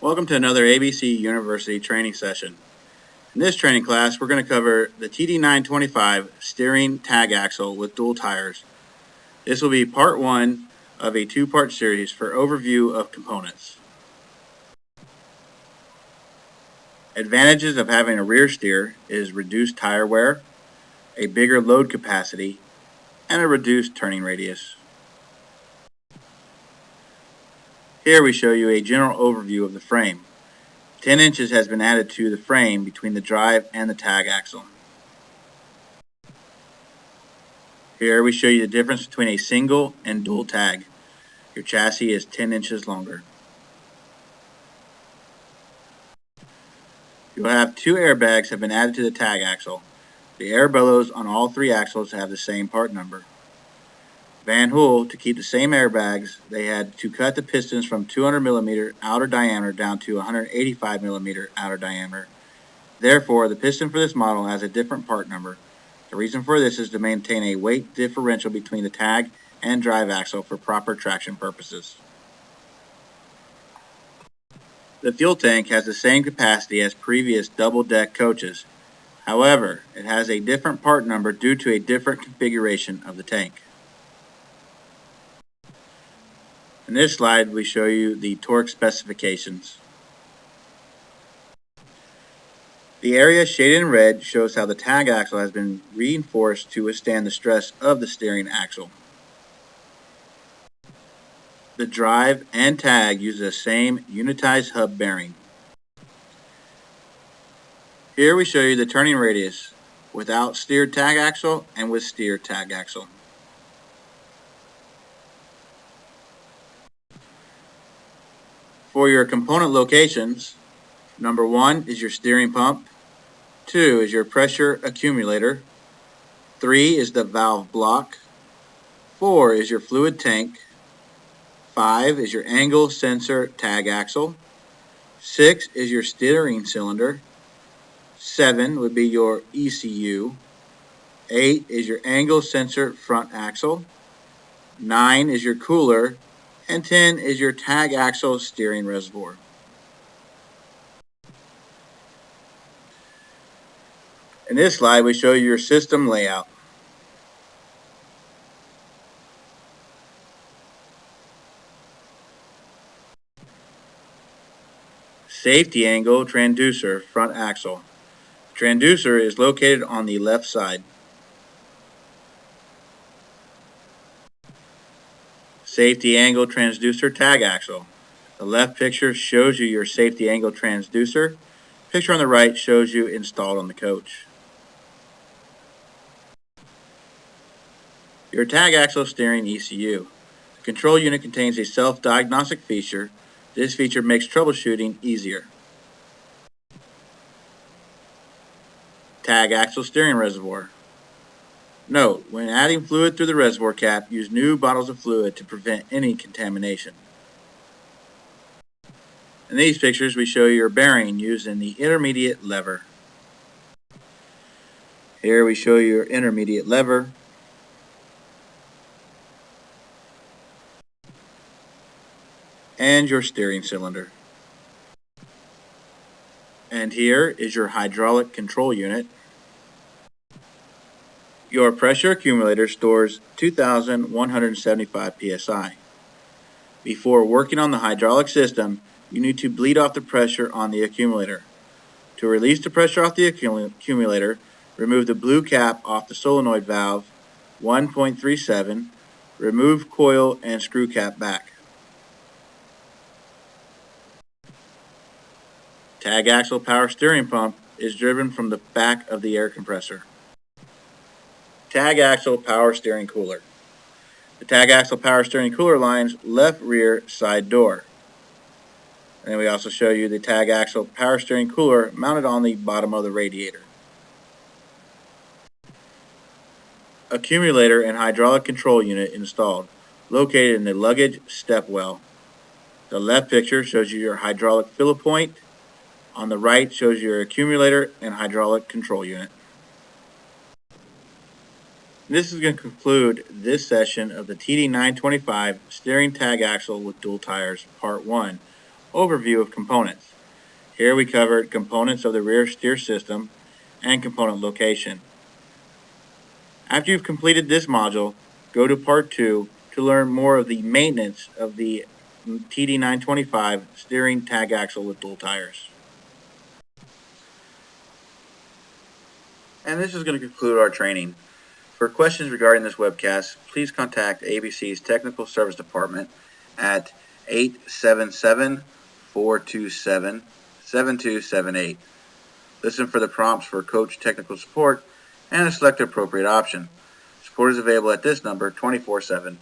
Welcome to another ABC University training session. In this training class, we're going to cover the TD925 steering tag axle with dual tires. This will be part one of a two-part series for overview of components. Advantages of having a rear steer is reduced tire wear, a bigger load capacity, and a reduced turning radius. Here we show you a general overview of the frame. 10 inches has been added to the frame between the drive and the tag axle. Here we show you the difference between a single and dual tag. Your chassis is 10 inches longer. You'll have two airbags have been added to the tag axle. The air bellows on all three axles have the same part number. Van Hool, to keep the same airbags, they had to cut the pistons from 200 millimeter outer diameter down to 185 millimeter outer diameter. Therefore, the piston for this model has a different part number. The reason for this is to maintain a weight differential between the tag and drive axle for proper traction purposes. The fuel tank has the same capacity as previous double-deck coaches. However, it has a different part number due to a different configuration of the tank. In this slide, we show you the torque specifications. The area shaded in red shows how the tag axle has been reinforced to withstand the stress of the steering axle. The drive and tag use the same unitized hub bearing. Here we show you the turning radius without steered tag axle and with steered tag axle. For your component locations, number 1 is your steering pump, 2 is your pressure accumulator, 3 is the valve block, 4 is your fluid tank, 5 is your angle sensor tag axle, 6 is your steering cylinder, 7 would be your ECU, 8 is your angle sensor front axle, 9 is your cooler, and 10 is your tag axle steering reservoir. In this slide, we show you your system layout. Safety angle transducer front axle. Transducer is located on the left side. Safety angle transducer tag axle. The left picture shows you your safety angle transducer. Picture on the right shows you installed on the coach. Your tag axle steering ECU. The control unit contains a self-diagnostic feature. This feature makes troubleshooting easier. Tag axle steering reservoir. Note, when adding fluid through the reservoir cap, use new bottles of fluid to prevent any contamination. In these pictures, we show your bearing used in the intermediate lever. Here we show your intermediate lever. And your steering cylinder. And here is your hydraulic control unit. Your pressure accumulator stores 2,175 psi. Before working on the hydraulic system, you need to bleed off the pressure on the accumulator. To release the pressure off the accumulator, remove the blue cap off the solenoid valve 1.37, remove coil and screw cap back. Tag axle power steering pump is driven from the back of the air compressor. Tag axle power steering cooler. The tag axle power steering cooler lines left rear side door. And then we also show you the tag axle power steering cooler mounted on the bottom of the radiator. Accumulator and hydraulic control unit installed, located in the luggage step well. The left picture shows you your hydraulic filler point. On the right shows your accumulator and hydraulic control unit. This is going to conclude this session of the TD925 steering tag axle with dual tires, part 1. Overview of components. Here we covered components of the rear steer system and component location. After you've completed this module, go to Part 2 to learn more of the maintenance of the TD925 steering tag axle with dual tires. And this is going to conclude our training. For questions regarding this webcast, please contact ABC's Technical Service Department at 877-427-7278. Listen for the prompts for Coach Technical Support and select the appropriate option. Support is available at this number 24/7.